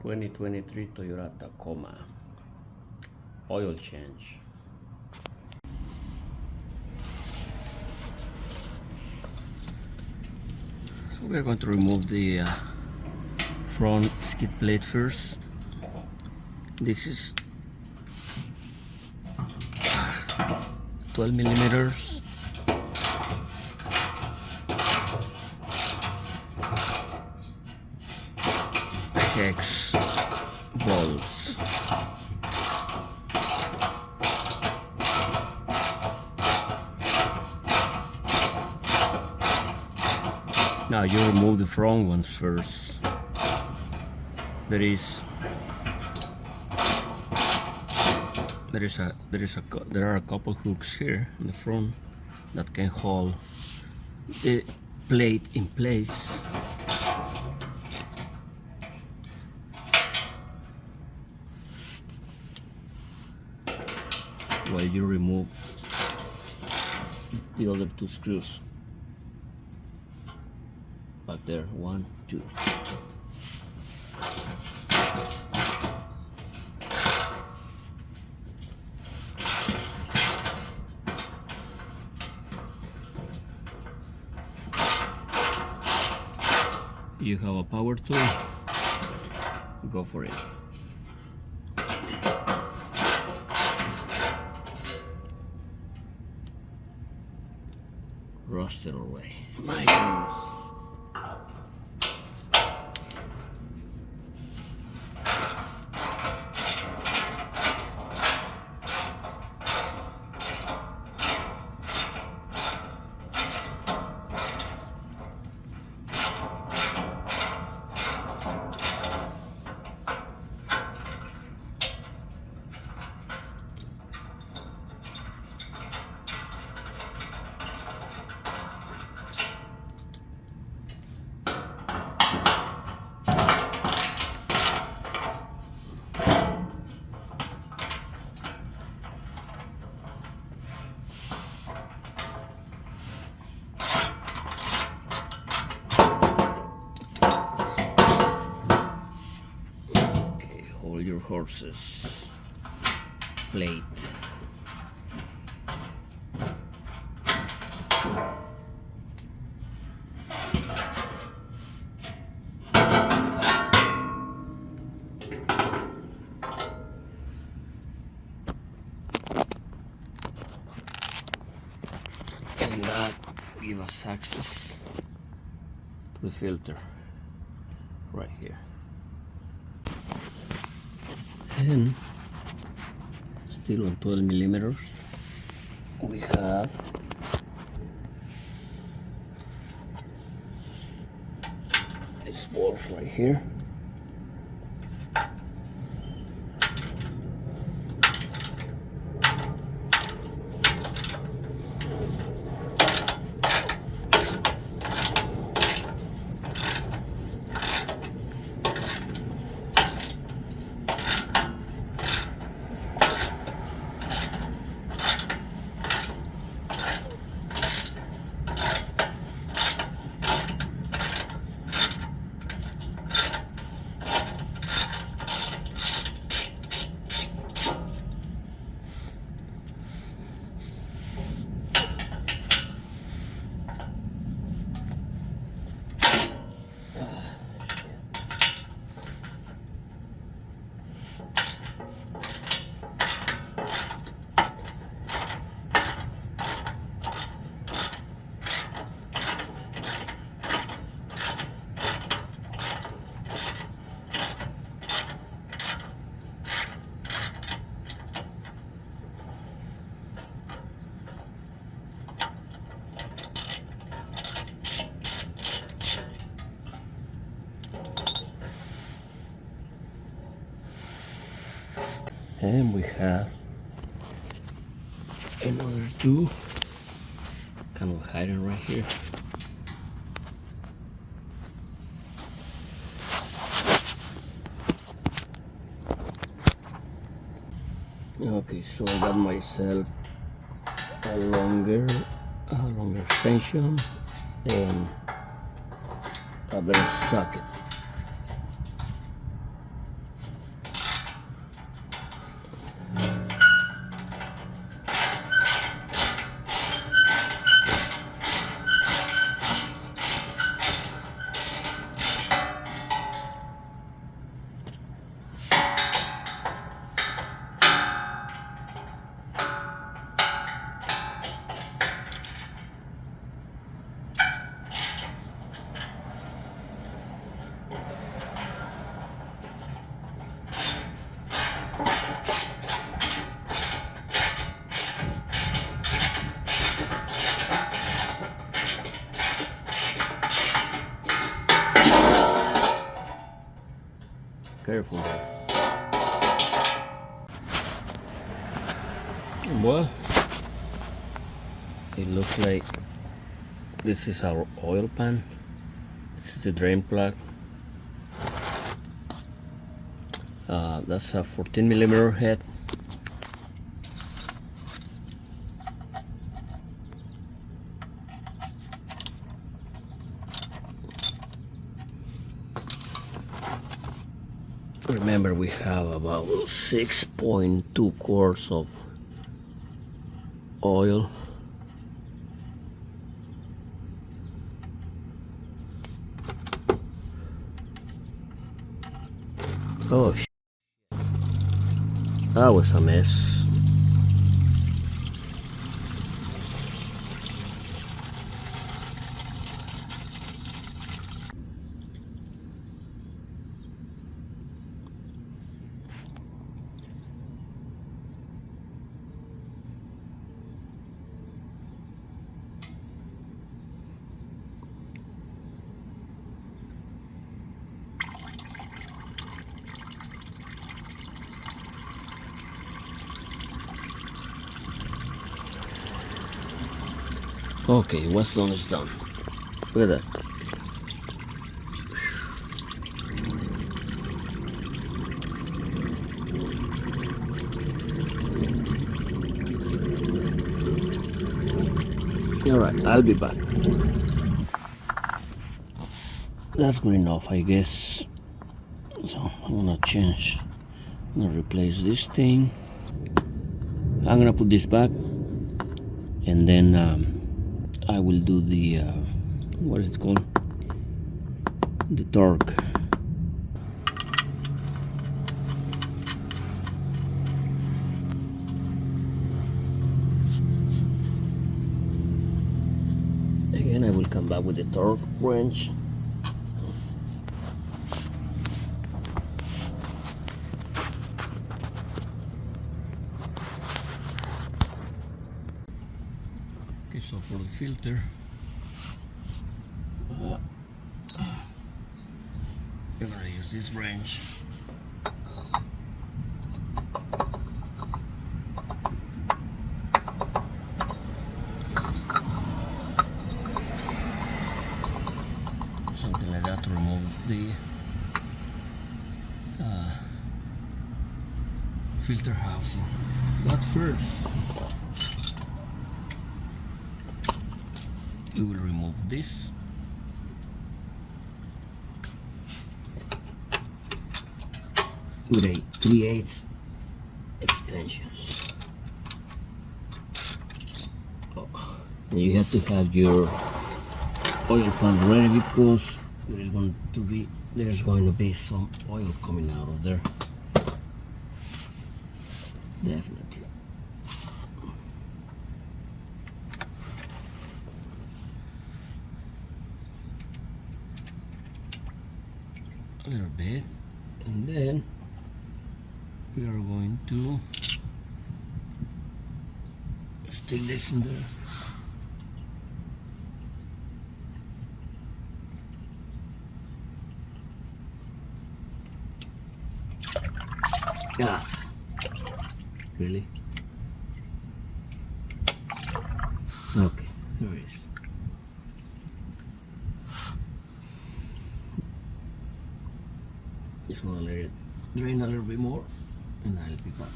2023 Toyota Tacoma oil change. So we're going to remove the front skid plate first. This is 12 millimeters. Hex bolts. Now you remove the front ones first. There are a couple hooks here in the front that can hold the plate in place. While you remove the other two screws back there, 1, 2. You have a power tool, go for it. Rusted already. My goodness. Hold your horses plate. And that gives us access to the filter right here. And still on 12 millimeters, we have these bolts right here. And we have another two kind of hiding right here. Okay, so I got myself a longer extension and a better socket. careful there. Well, it looks like this is our oil pan. This is the drain plug. That's a 14mm head. Remember, we have about 6.2 quarts of oil. Oh, that was a mess. Okay, what's done is done. Look at that. Alright, I'll be back. That's good enough, I guess. So I'm gonna change. I'm gonna replace this thing. I'm gonna put this back, and then I will do the what is it called? The torque. Again, I will come back with the torque wrench. Okay, so for the filter, we're gonna use this wrench. Something like that to remove the filter housing. But first, we will remove this. With a 3/8 extensions. Oh, and you have to have your oil pan ready because there's going to be some oil coming out of there. Definitely. A little bit, and then we are going to stick this in there. Ah, really? Okay, there it is. Just want to let it drain a little bit more, and I'll be back.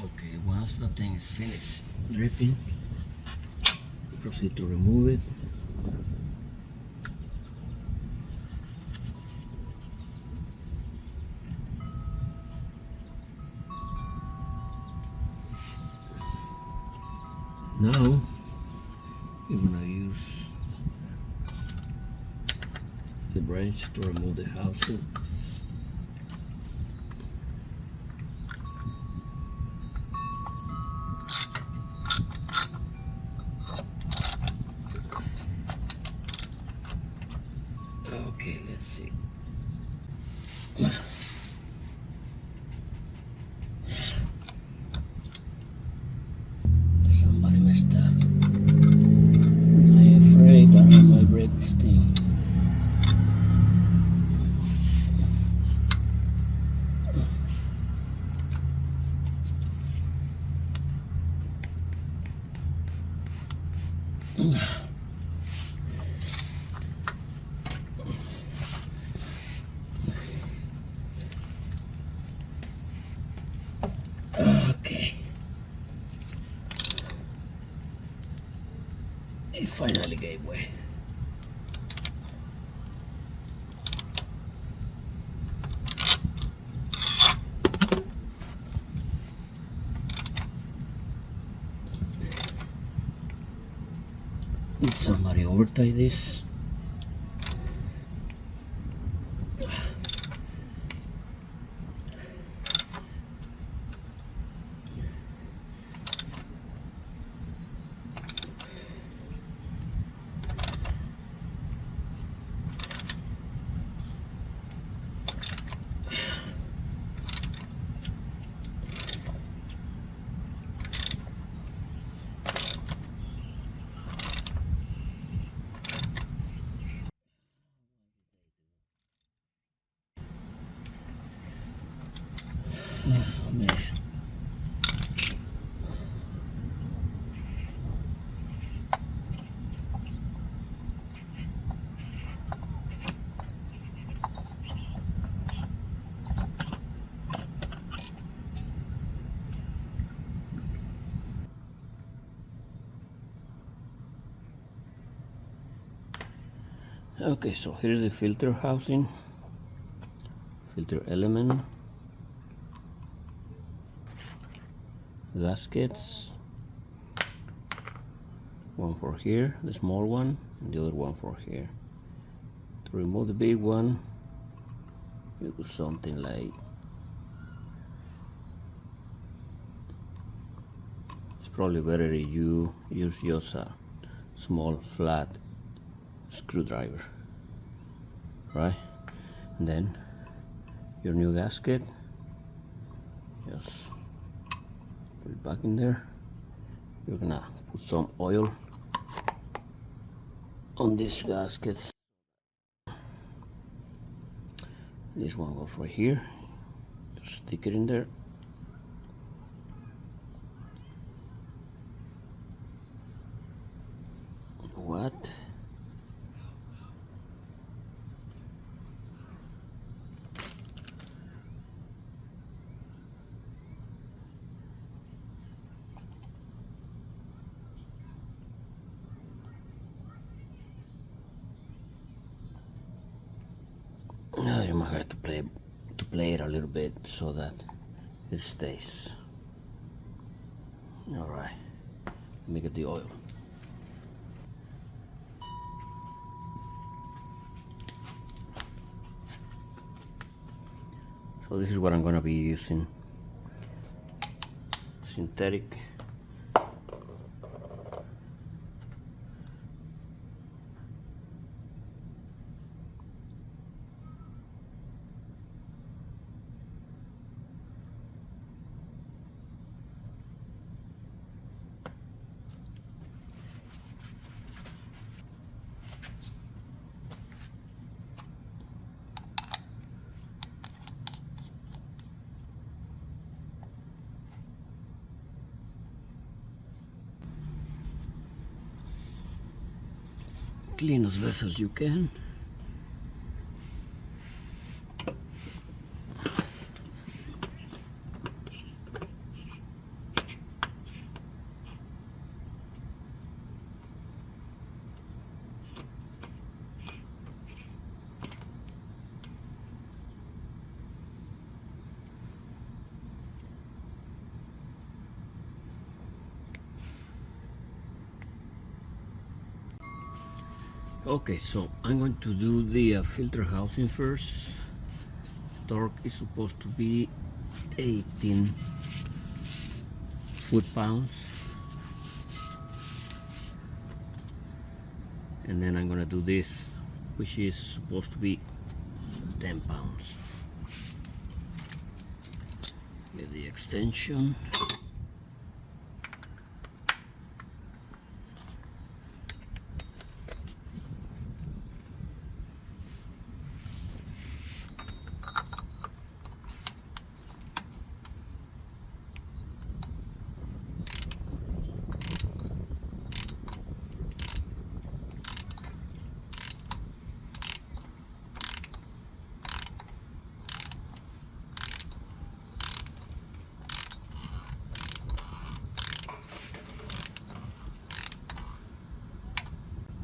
Okay, once the thing is finished dripping, proceed to remove it. Now we're gonna use the wrench to remove the housing. Okay. It finally gave way. Did somebody overtie this? Oh man. Okay, so here's the filter housing, filter element, gaskets, one for here, the small one, and the other one for here. To remove the big one, you do something like, it's probably better if you use just a small flat screwdriver, right? And then your new gasket, just put it back in there. You're gonna put some oil on these gaskets. This one goes right here. Just stick it in there. What? Now you might have to play it a little bit so that it stays. All right, let me get the oil. So this is what I'm gonna be using. Synthetic. Clean as best as you can. Okay, so I'm going to do the filter housing first. Torque is supposed to be 18 foot-pounds. And then I'm gonna do this, which is supposed to be 10 pounds. Get the extension.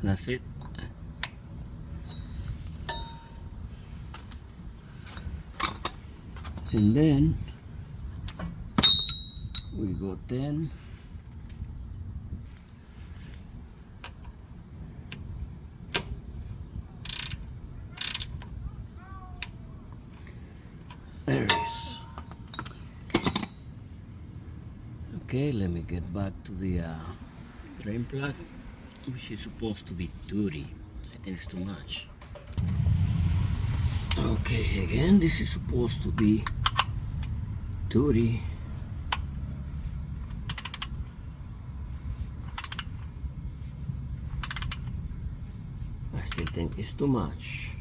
That's it. And then we got 10. There it is. Okay, let me get back to the drain plug, which is supposed to be 30. I think it's too much. Okay, again, this is supposed to be 30. I still think it's too much.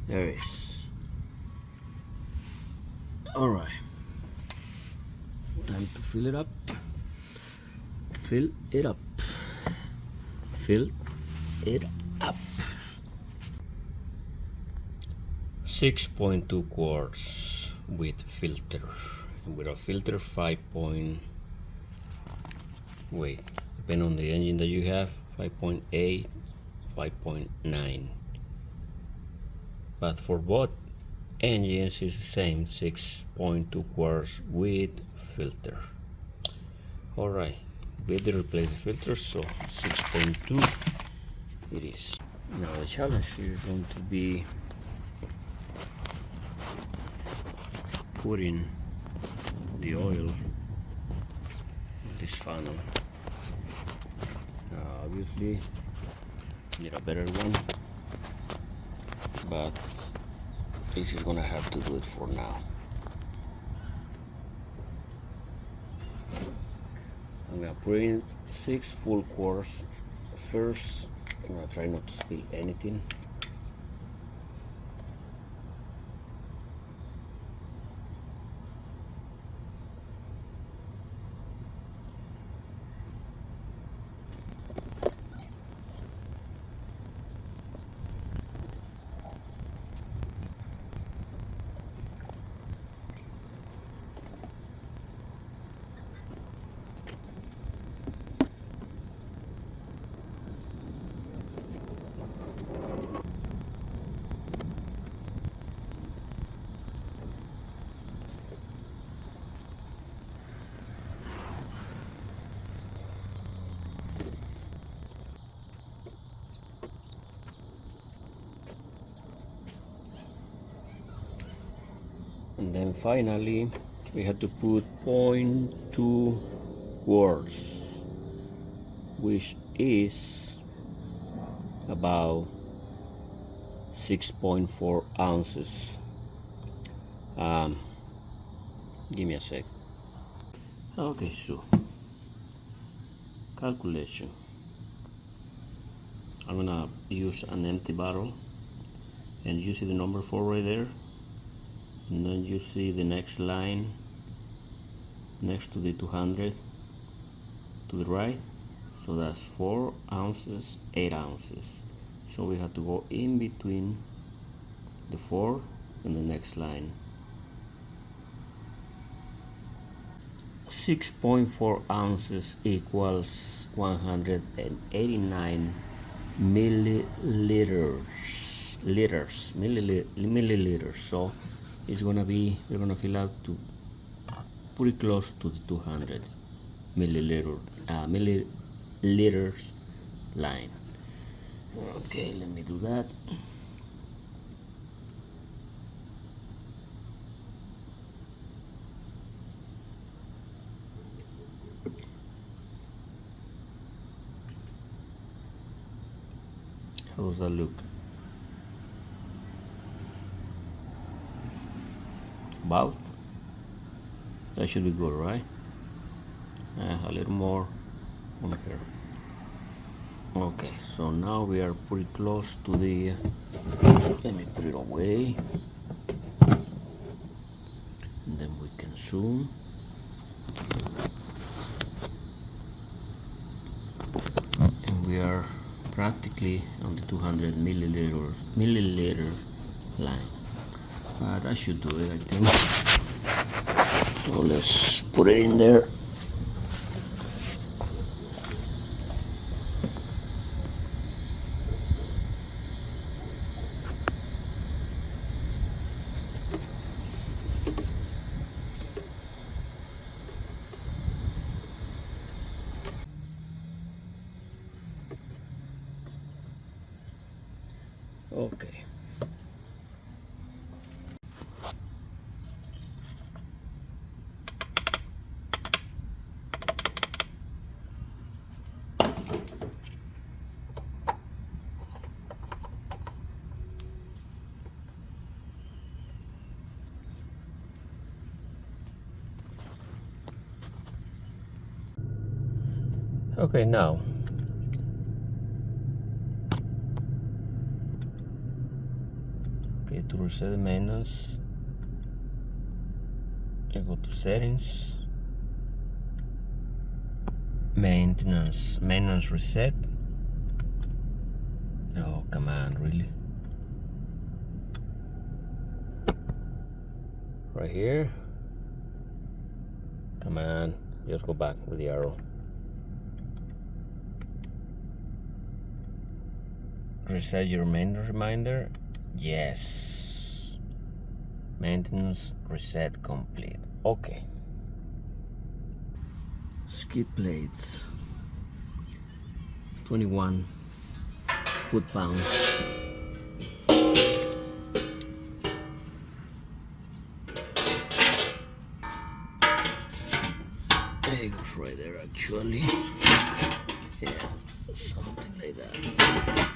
There it is. Alright. Time to fill it up. Fill it up. Fill it up. 6.2 quarts with filter. With a filter 5. Wait, depending on the engine that you have, 5.8, 5.9. But for both engines is the same, 6.2 quarts with filter. Alright, we did replace the filter, so 6.2 it is. Now the challenge here is going to be putting the oil in this funnel. Obviously need a better one, but this is gonna have to do it for now. I'm gonna put in 6 full quarts first. I'm gonna try not to spill anything. And then finally we had to put 0.2 quarts, which is about 6.4 ounces. Give me a sec. Okay, so calculation. I'm gonna use an empty bottle, and you see the number 4 right there, and then you see the next line next to the 200 to the right, so that's 4 ounces, 8 ounces. So we have to go in between the 4 and the next line. 6.4 ounces equals 189 milliliters. So it's gonna be, we're gonna fill out to pretty close to the 200 milliliters line. Okay, let me do that. How does that look? About? That should be good, right? A little more on here. Okay, so now we are pretty close to the, let me put it away, and then we can zoom. And we are practically on the 200 milliliter line. That should do it, I think. So let's put it in there. Okay. Okay, now to reset the maintenance, I go to settings, maintenance reset. Oh, come on, really? Right here. Come on, just go back with the arrow. Reset your maintenance reminder. Yes. Maintenance reset complete. Okay. Skid plates. 21 foot-pounds. It goes right there, actually. Yeah, something like that.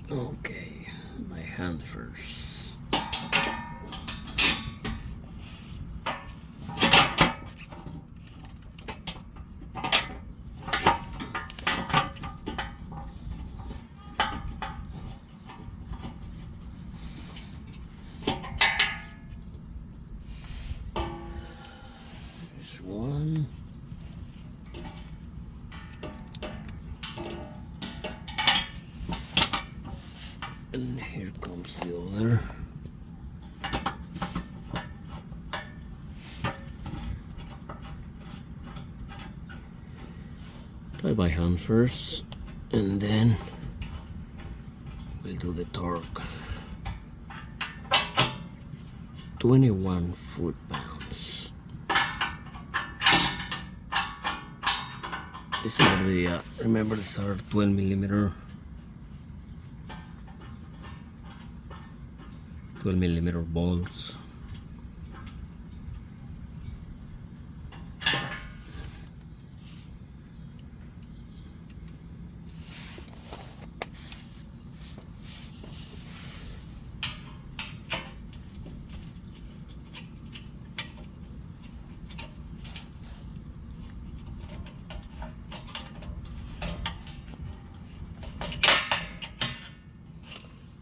Okay, my hand first. This one. And here comes the other. Tie by hand first, and then we'll do the torque. 21 foot-pounds. These are the, remember these are 12 millimeter 12 millimeter bolts.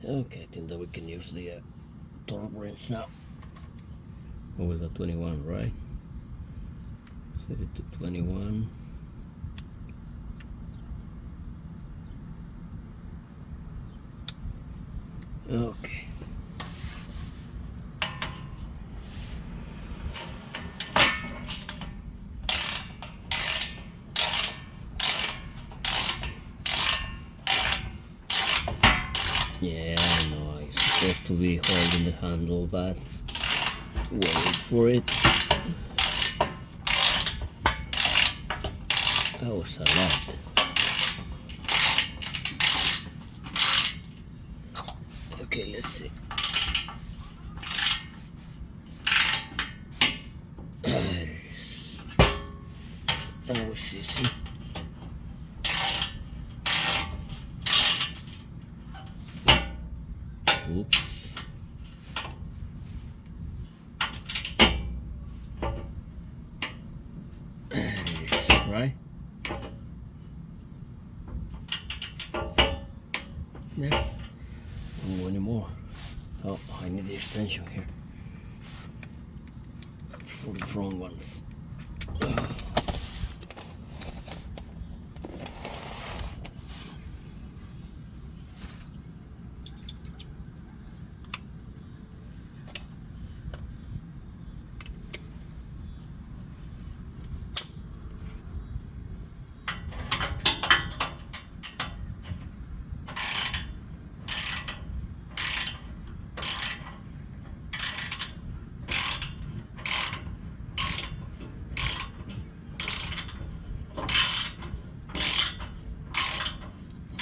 Okay, I think that we can use the torque wrench now. What was that, 21, right? Set it to 21. Okay. Yeah, I know, I'm supposed to be holding the handle, but wait for it. That was a lot. Okay, let's see. There it is. That was easy. Oops. There it is, right? There. Don't go anymore. Oh, I need the extension here for the front ones.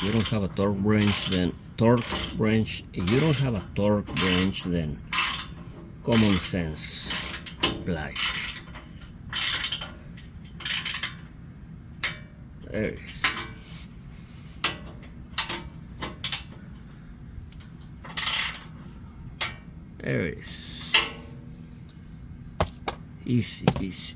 You don't have a torque wrench, then if you don't have a torque wrench, then common sense applies. There it is. There it is. Easy peasy.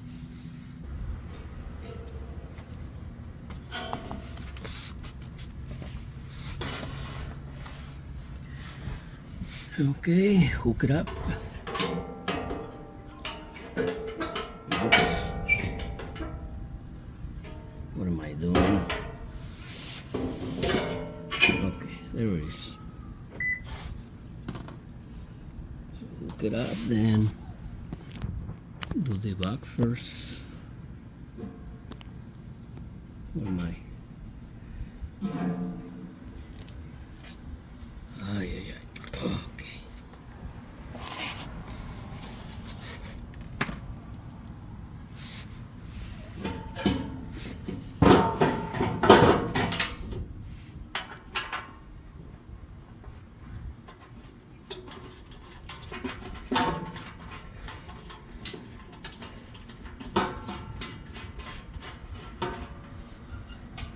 Okay, hook it up. Oops. What am I doing? Okay, there it is. Hook it up, then do the back first. Where am I? Ay, ay, ay. Okay.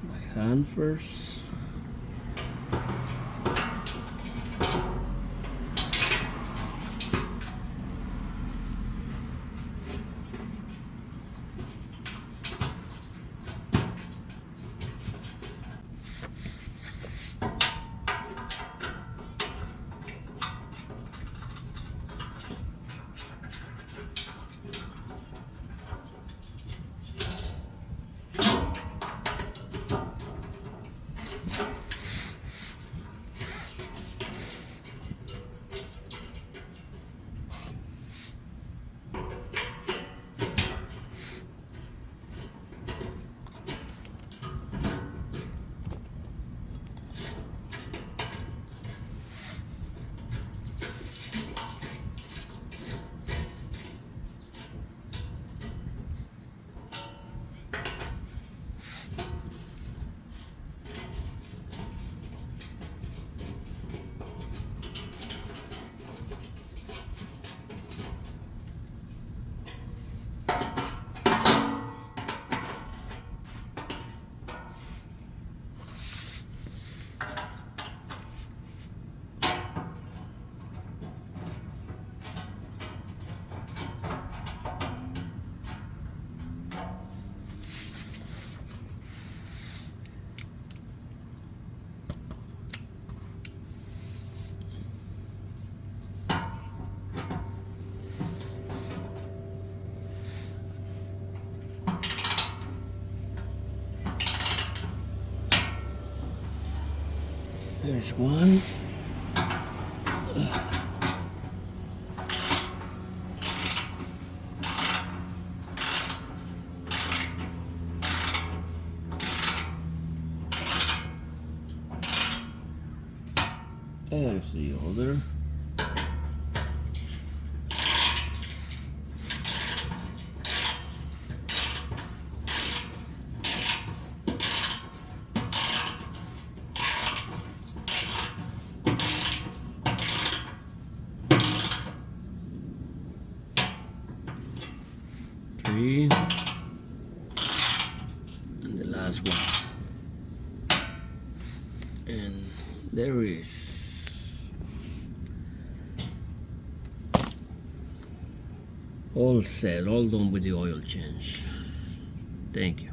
My hand first. There's one. There's the other. Three. And the last one. And there is. All set, all done with the oil change. Thank you.